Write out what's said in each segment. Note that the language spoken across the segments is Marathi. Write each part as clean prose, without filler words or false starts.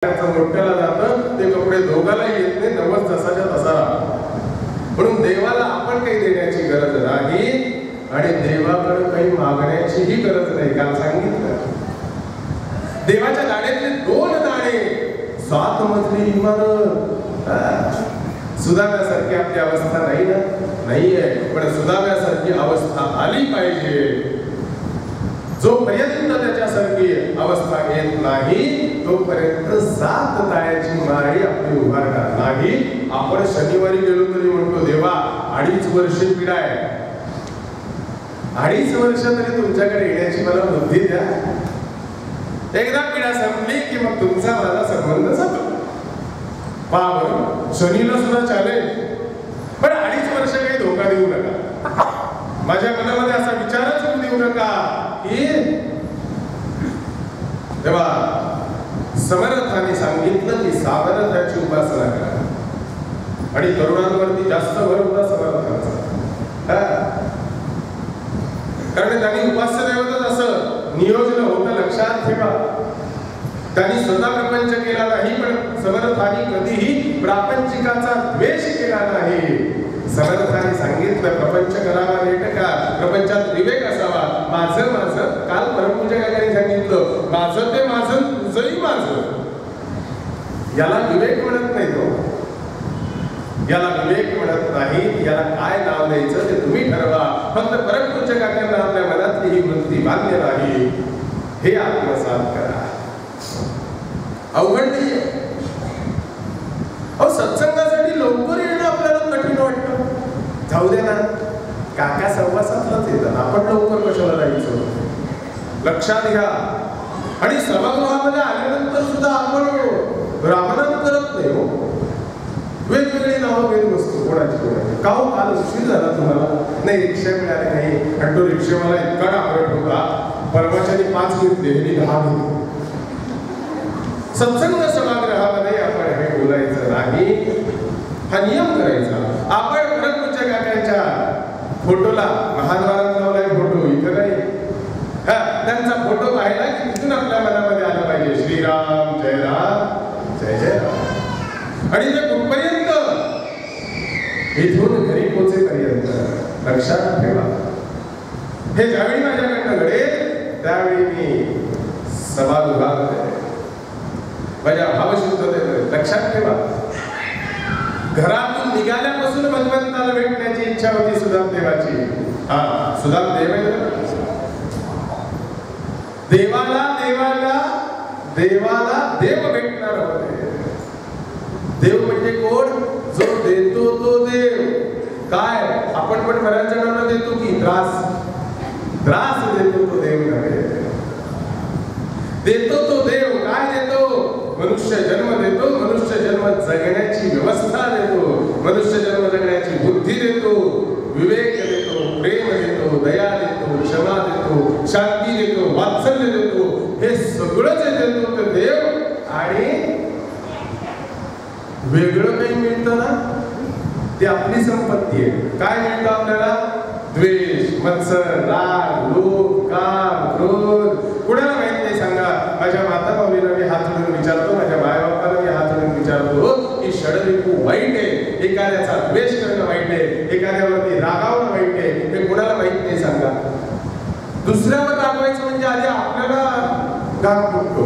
मोठ्याला जातं ते कपडे दोघाला येत नाही, 90 तासाच्या तसा राहतो. म्हणून देवाला आपण काही देण्याची गरज नाही आणि देवाकडे काही मागण्याचीही गरज नाही. काल सांगितलं देवाच्या दाण्यातले 2 दाणे 7 मजली इमारत. सुदाम्यासारखी आपली अवस्था नाही ना, नाहीये, पण सुदाम्यासारखी अवस्था आली पाहिजे. जोपर्यंत त्याच्यासारखी अवस्था येत नाही तोपर्यंत 7 ताळ्याची माळी आपली उभारणार नाही. आपण शनिवारी गेलो तरी म्हणतो देवा 2.5 वर्ष पिढा आहे, 2.5 वर्ष तरी तुमच्याकडे येण्याची मला बुद्धी द्या. एकदा पिढा संपली की मग तुमचा माझा संबंध जातो. बरं शनीला सुद्धा चालेल, पण 2.5 वर्ष काही धोका देऊ नका. माझ्या मनामध्ये असा विचारच होऊ देऊ नका की तेव्हा समर्थाने सांगितलं की सामर्थ्याची उपासना करा आणि तरुणांवरती जास्त भर होता समर्थाचा. कारण त्यांनी उपास्य दैवतच असं नियोजन होतं, लक्षात ठेवा. त्यांनी स्वतः प्रपंच केला नाही, पण समर्थाने कधीही प्रापंचिकाचा द्वेष केला नाही. समर्थाने सांगितलं प्रपंच करावा नेट का, प्रपंचात विवेक असावा. माझं माझं, काल परमपूजकांनी सांगितलं माझं ते माझं तुझंही माझं. याला विवेक म्हणत नाही तो, याला विवेक म्हणत नाही. याला काय नाव द्यायचं ते तुम्ही ठरवा. फक्त परमपूजकांना आपल्या मनातली ही वृत्ती मान्य नाही हे आत्मसात करा. अवघड नाहीये. सत्संगासाठी लवकर येणं आपल्याला कठीण वाटतं. जाऊ दे ना, काका सहवासातलाच येतात, आपण लवकर कशाला जायचं. लक्षात घ्या. आणि सभागृहामध्ये आल्यानंतर सुद्धा आपण रामनाम करत नाही हो, वेगवेगळी नावं घेत बसतो कोणाची कोणाची. का हो काल उशीर झाला तुम्हाला? नाही रिक्षा मिळाली नाही, आणि तो रिक्षावाला इतका डाकरट होता, परवाच्याने 5 घेतले आणि 10 घेतले. सत्संग सभागृहामध्ये आपण हे बोलायचं नाही, हा नियम करायचा. आपण परमपूज्य काकांच्या फोटोला महाद्वारात लावलाय फोटो, इथं नाही. त्यांचा फोटो पाहिला की तिथून आपल्या मनामध्ये आलं पाहिजे श्रीराम जय राम जय जय राम. आणि ते कुठपर्यंत? इथून घरी पोचेपर्यंत. लक्षात ठेवा. हे ज्यावेळी माझ्याकडनं घडेल त्यावेळी मी सभागृहामध्ये माझ्या भावशुद्धतेमध्ये. लक्षात ठेवा. घरातून निघाल्यापासून भगवंताला भेटण्याची इच्छा होती सुदामदेवाची. सुदामदेव देवाला देवाला देवाला देव भेटणार होते. देव म्हणजे कोण? जो देतो तो देव. काय आपण पण बऱ्याच जणांना देतो की त्रास, त्रास देतो तो देव नव्हे. देतो तो देव. काय देतो? मनुष्य जन्म देतो, मनुष्य जन्म जगण्याची व्यवस्था देतो, मनुष्य जन्म जगण्याची बुद्धी देतो, विवेक देतो, प्रेम देतो, दया देतो, क्षमा देतो, शांती देतो, वात्सल्य देतो. हे सगळं जे देतो ते देव. आणि वेगळं काही मिळतं ना, ते आपली संपत्ती आहे. काय मिळतं आपल्याला? द्वेष, मत्सर, राग, लोभ, काम, क्रोध. कुणाला माहित नाही सांगा? माझ्या माता माऊलीला मी हात जोडून विचारतो, माझ्या मायबापाला मी हात जोडून विचारतो की षडरिपू वाईट आहे, एखाद्याचा द्वेष करणं वाईट आहे, एखाद्यावरती रागावणं वाईट आहे, हे कुणाला माहित नाही सांगा? दुसऱ्यावर रागवायचं म्हणजे आधी आपल्याला घाम फुटतो.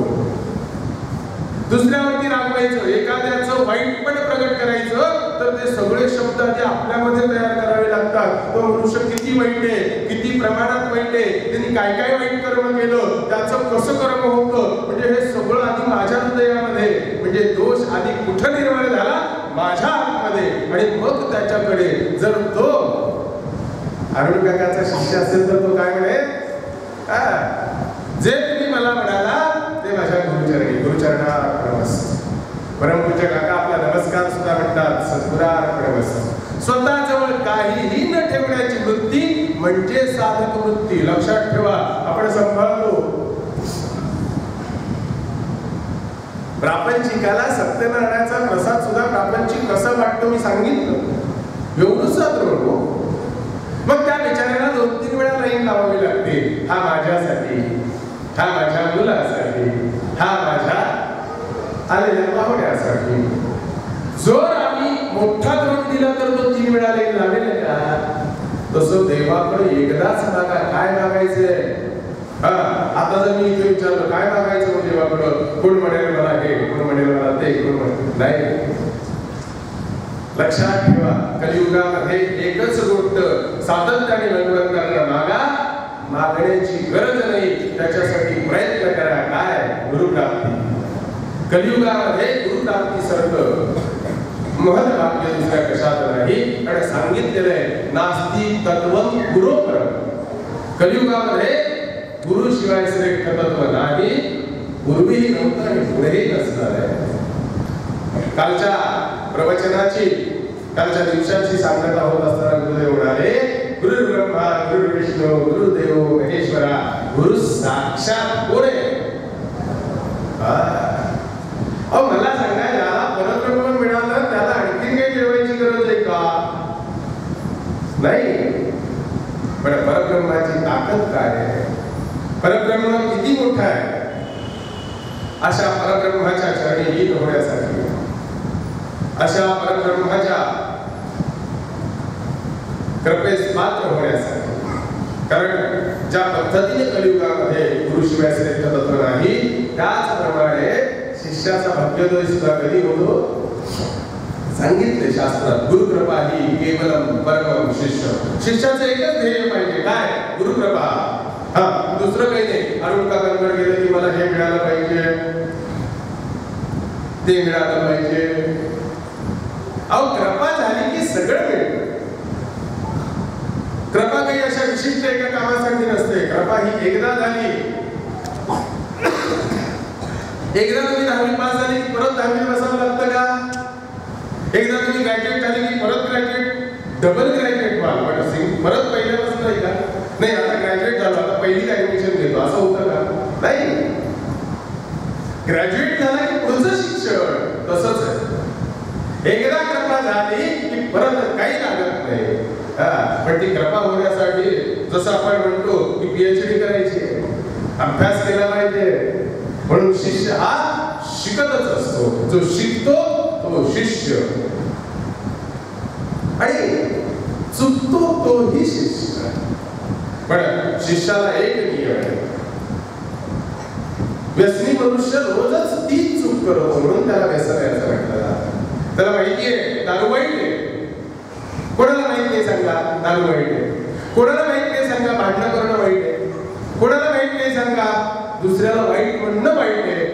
दुसऱ्यावरती रागवायचं, एखाद्याचं वाईटपण प्रगट करायचं तर ते सगळे शब्द आधी आपल्यामध्ये तयार करावे लागतात. तो मनुष्य किती वाईट आहे, किती प्रमाणात वाईट आहे, त्यांनी काय काय वाईट कर्म केलं, त्याचं कसं कर्म होतं, म्हणजे हे सगळं आधी माझ्या हृदयामध्ये. म्हणजे दोष आधी कुठं निर्माण झाला? माझ्या आतमध्ये. आणि मग त्याच्याकडे जर तो अरुण काकाचा शिष्य असेल तर तो काय म्हणे? जे तुम्ही मला म्हणाला ते माझ्या गुरुचरणी, गुरुचरणार्पणमस्तु. परमपूज्य काका आपला नमस्कार सुद्धा म्हणतात सद्गुरार्पणमस्तु. स्वतःजवळ काहीही न ठेवण्याची वृत्ती म्हणजे साधक वृत्ती. लक्षात ठेवा. आपण सांभाळतो. प्रापंचिकाला सत्यनारायणाचा प्रसाद सुद्धा प्रापंचिक कसं वाटतो मी सांगितलं. एवढंच जातो. मग त्या विचाराला 2-3 वेळा लाईन लावावी लागते. हा माझ्यासाठी, हा माझ्या मुलासाठी, हा माझ्या आलेल्या पाहुण्यासाठी. जर आम्ही मोठा द्रोण दिला तर तो 3 वेळा लेख लावेल का? तसं देवाकडे एकदाच मागा. काय मागायचंय? आता जर मी इथे विचारलं काय मागायचं देवाकडं, कोण म्हणेल मला हे, कोण म्हणेल मला ते, कोण म्हणेल नाही. लक्षात ठेवा, कलियुगामध्ये एकच गोष्ट सातत्याने भगवंतांना मागा. मागण्याची गरज नाही, त्याच्यासाठी प्रयत्न करा. काय? गुरुप्राप्ती. कलियुगामध्ये गुरुप्राप्ती सारखं महत्वाक्य दुसऱ्या कशात नाही. आणि सांगितलेलं आहे नास्ति तत्वम गुरोपरम. कलियुगामध्ये गुरु शिवाय श्रेष्ठ तत्व नाही. पूर्वीही नव्हतं आणि पुढेही नसणार आहे. कालच्या प्रवचनाची, कालच्या दिवसाची सांगता होत असताना गुरुदेव म्हणाले गुरु ब्रह्मा गुरु विष्णू गुरुदेव महेश्वरा गुरु साक्षात कोण आहे? मला सांगायला परब्रह्म मिळालं त्याला आणखी काही मिळवायची गरज आहे का? नाही. पण परब्रह्माची ताकद काय आहे? परब्रह्म किती मोठा आहे? अशा परब्रह्माच्या चरणी लीन होण्यासाठी, अशा परब्रह्माच्या कृपेस पात्र होण्यासाठी. कारण ज्या पद्धतीने कलियुगामध्ये गुरुशिवाय श्रेष्ठ तत्व नाही, त्याचप्रमाणे शिष्याचा भाग्योदय सुद्धा कधी होतो? सांगितले शास्त्रात, गुरुकृपा ही केवलम परमं शिष्य. शिष्याचं एकच ध्येय पाहिजे, काय? गुरुकृपा. दुसरं काही नाही. अरुण काकांकडे गेलं की मला हे मिळालं पाहिजे, ते मिळालं पाहिजे. अहो, कृपा झाली की सगळं मिळतं. कृपा काही अशा विशिष्ट एका कामासाठी नसते. कृपा ही एकदा झाली, एकदा तुम्ही 10वी पास झाली की परत 10वी बसावं लागतं का? एकदा तुम्ही ग्रॅज्युएट झाली की परत ग्रॅज्युएट, डबल ग्रॅज्युएट व्हाल. परत पहिल्यापासून नाही का? नाही, आता ग्रॅज्युएट झालो, आता पहिलीच ऍडमिशन घेतो, असं होतं का? नाही. ग्रॅज्युएट झाला की पुढचं शिक्षण. तसंच आहे. एकदा कृपा झाली की परत काही लागत नाही. पण ती कृपा होण्यासाठी जसं आपण म्हणतो की PhD करायची, अभ्यास केला पाहिजे. म्हणून शिष्य हा शिकतच असतो. जो शिकतो तो शिष्य, आणि चुकतो तोही शिष्य. पण शिष्याला एक नियम आहे, व्यसनी मनुष्य रोजच तीच चूक करतो, म्हणून त्याला व्यसन आहे असं म्हटलं जातं. त्याला माहितीये दारू वाईट आहे. कोणाला माहित नाही सांगा दारू वाईट आहे? कोणाला माहित नाही सांगा भांडण करणं वाईट आहे? कोणाला माहित नाही सांगा दुसऱ्याला वाईट म्हणणं वाईट आहे?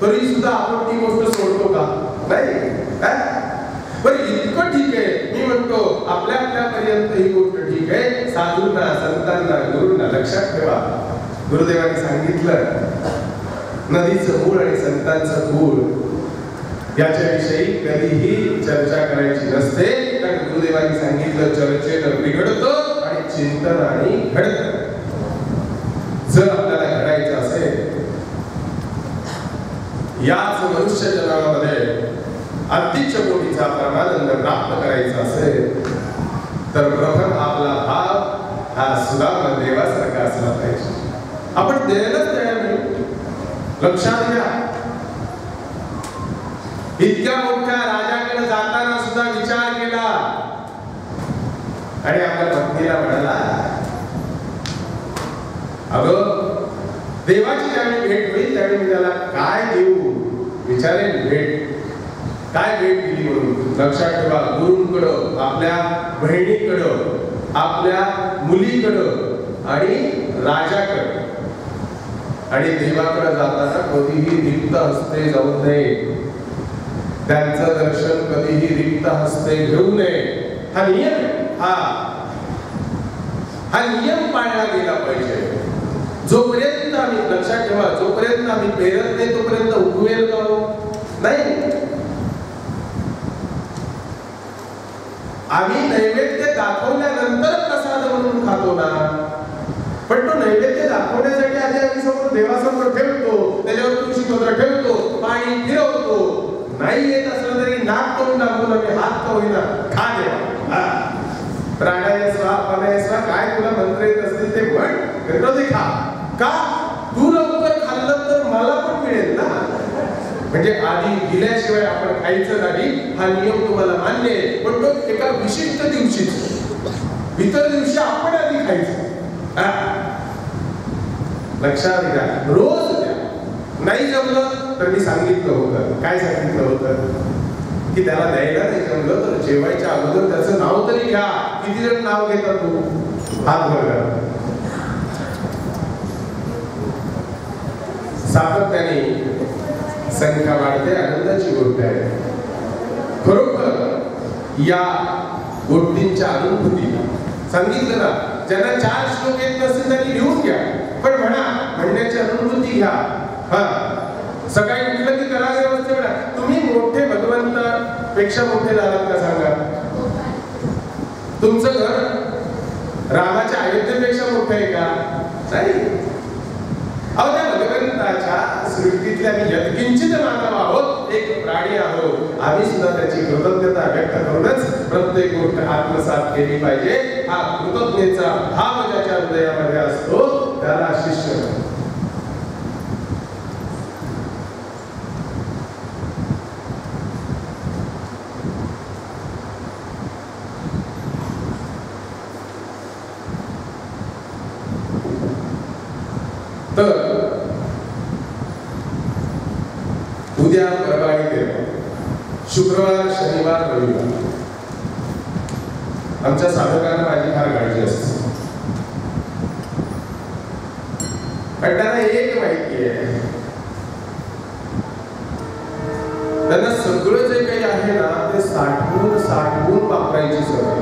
तरी सुद्धा आपण ती गोष्ट सोडतो का? नाही. पण इतकं ठीक आहे, मी म्हणतो आपल्या पर्यंत ही गोष्ट ठीक आहे. साधूंना, संतांना, गुरूंना लक्षात ठेवा, गुरुदेवांनी सांगितलं नदीचं मूळ आणि संतांचं मूळ याच्याविषयी कधीही चर्चा करायची नसते. कारण गुरुदेवांनी सांगितलं चर्चेनं बिघडतं आणि चिंतनाने घडतं. जर आपल्याला घडायचं असेल, याच मनुष्य जन्मामध्ये अतिच्य कोटीचा परमानंद प्राप्त करायचा असेल, तर प्रथम आपला भाव हा सुदाम देवासारखा असला पाहिजे. आपण द्यायलाच तयार नाही. लक्षात घ्या, इतक्या मोठ्या राजाकडे जाताना सुद्धा विचार केला आणि आपल्या पत्नीला म्हणाला, अगं देवाची ज्यावेळी भेट होईल त्यावेळी मी त्याला काय देऊ विचारेल. भेट काय भेट दिली म्हणून लक्षात ठेवा. गुरूंकडं, आपल्या बहिणीकडं, आपल्या मुलीकडं आणि राजाकडं आणि देवाकडे जाताना कधीही रिक्त हस्ते जाऊ नये. त्यांचं दर्शन कधीही रिक्त हस्ते घेऊ नये. हा नियम हा नियम पाळला गेला पाहिजे. जोपर्यंत आम्ही, लक्षात ठेवा, जोपर्यंत आम्ही पेरत नाही तोपर्यंत उगवेल का? नाही. आम्ही नैवेद्य दाखवल्यानंतर प्रसाद म्हणून खातो ना, पण तो नैवेद्य दाखवण्यासाठी आधी आम्ही समोर देवासमोर ठेवतो, त्याच्यावर तुळशीपत्र ठेवतो, पाणी फिरवतो. नाही येत असलं तरी नाक करून दाखवून आम्ही हात का होईना खा देवा. प्राणाय स्वाहा अपानाय स्वाहा, काय तुला मंत्र येत असतील ते म्हण, ते खा. का? तू लवकर खाल्लं तर मला पण मिळेल ना. म्हणजे आधी दिल्याशिवाय आपण खायचं नाही हा नियम तुम्हाला मान्य आहे, पण तो एका विशिष्ट दिवशी, इतर दिवशी आपण आधी खायचं. लक्षात घ्या, रोज द्या. नाही जमलं तर मी सांगितलं होतं, काय सांगितलं होतं की त्याला द्यायला नाही जमलं तर जेवायच्या अगोदर त्याचं नाव तरी घ्या. किती जण नाव घेतात तू? हात वर. सातत्याने संख्या वाढते, आनंदाची गोष्ट आहे. खरोखर या गोष्टींच्या अनुभूती सांगितलं ना, ज्यांना 4 श्लोक येत नसेल त्यांनी लिहून घ्या, पण म्हणण्याची अनुभूती घ्या. सकाळी उठलं की करा व्यवस्थित म्हणा. तुम्ही मोठे भगवंतापेक्षा मोठे झालात का सांगा? तुमचं घर रामाच्या अयोध्येपेक्षा मोठं आहे का? नाही. अहो, त्या भगवंताच्या सृष्टीतल्या यत्किंचित मानव आहोत, एक प्राणी आहोत. आम्ही सुद्धा त्याची कृतज्ञता व्यक्त करूनच प्रत्येक गोष्ट आत्मसात केली पाहिजे. हा कृतज्ञतेचा भाव ज्याच्या हृदयामध्ये असतो त्याला शिष्य. तर उद्या, परवा आणि तेव्हा, शुक्रवार, शनिवार, रविवार आमच्या साधकांना माझी फार काळजी असते. पण त्यांना एक माहिती आहे, त्यांना सगळं जे काही आहे ना ते साठवून वापरायची सवय.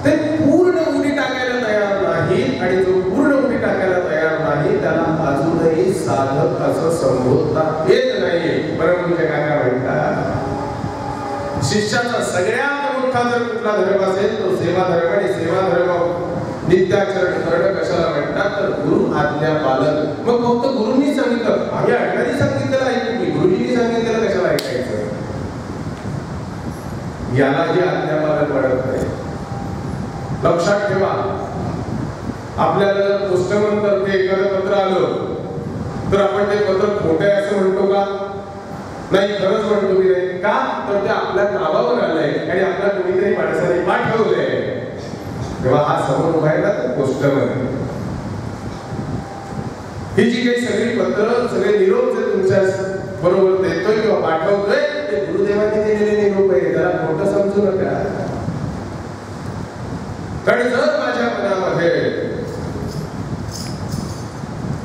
ते पूर्ण उडी टाकायला तयार नाही, आणि जो पूर्ण उडी टाकायला तयार नाही त्याला अजूनही साधक असं संबोधता येत नाही. परंतु काय म्हणतात, शिष्याचा सगळ्यात मोठा जर कुठला धर्म असेल तो सेवा धर्म. आणि सेवा धर्म नित्याचरण करणं कशाला म्हणतात तर गुरु आज्ञा पालन. मग फक्त गुरुंनी सांगितलं, आम्ही अण्णांनी सांगितलेलं ऐकू की गुरुजींनी सांगितलेलं कशाला ऐकायचं? यालाही आज्ञा पालन वाढत नाही. लक्षात ठेवा, आपल्याला पोस्टमनतर्फे एखादं पत्र आलं तर आपण ते पत्र खोटं आहे असं म्हणतो का? नाही, खरंच म्हणतो की नाही. का? तर ते आपल्या नावावर आलंय आणि आपल्या कोणीतरी माणसाने पाठवलंय. तेव्हा हा समोर उभा आहे ना तर पोस्टमन. ही जी काही सगळी पत्र, सगळे निरोप जे तुमच्या बरोबर देतोय किंवा पाठवतोय ते गुरुदेवांनी दिलेले निरोप आहे. त्याला खोटं समजू नका. कारण जर माझ्या मनामध्ये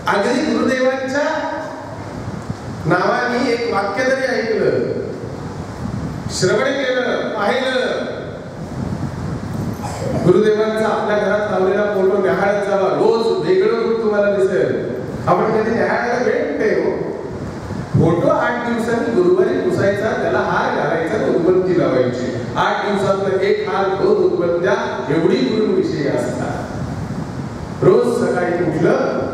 अगदी गुरुदेवांच्या नावाने एक वाक्य जरी ऐकलं, श्रवण केलं, पाहिलं, गुरुदेवांचा आपल्या घरात लावलेला फोटो न्याहाळत जावा. रोज वेगळं रूप तुम्हाला दिसेल. आपण कधी न्याहाळायला भेटते हो. फोटो 8 दिवसांनी गुरुवारी पुसायचा, त्याला हार घालायचा, उदबत्ती लावायची. 8 दिवसात एक हार, 2 उदबत्त्या, एवढी गुरुविषयी असतात. रोज सकाळी उठलं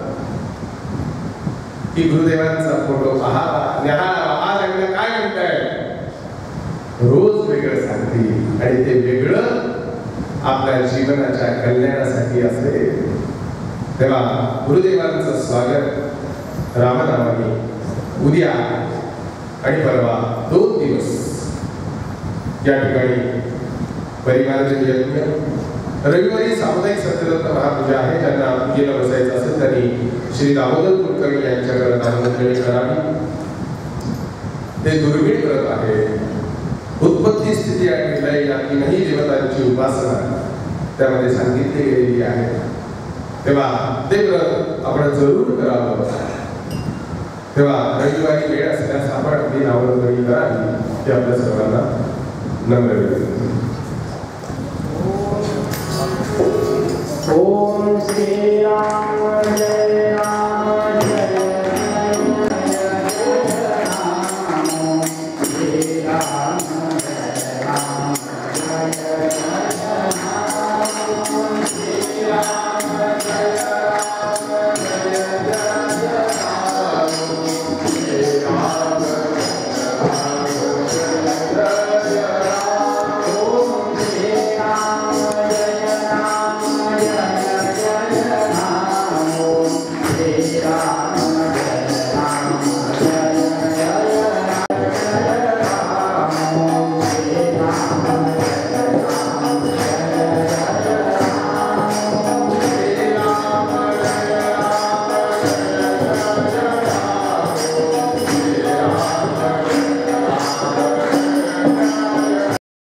की गुरुदेवांचा फोटो पहा, न्याहाळा. आज आम्ही काय म्हणताय? रोज वेगळं सांगतील आणि ते वेगळं आपल्या जीवनाच्या कल्याणासाठी असेल. तेव्हा गुरुदेवांचं स्वागत रामनामाने उद्या आणि परवा 2 दिवस या ठिकाणी परिवाराचे यज्ञ. रविवारी सामुदायिक सत्यदत्त महापूजा आहे. ज्यांना पूजेला बसायचं असेल त्यांनी श्री दामोदर कुलकर्णी यांच्याकडे नामनोंदणी करावी. ते दुर्मिळ व्रत आहे. उत्पत्ती, स्थिती आणि लय या तीनही देवतांची उपासना त्यामध्ये सांगितली गेलेली आहे. तेव्हा ते व्रत आपण जरूर करावं. तेव्हा रविवारी वेळ असल्यास आपण आपली नामनोंदणी करावी ही आपल्या सर्वांना नम्र विनंती. ओम श्री राम.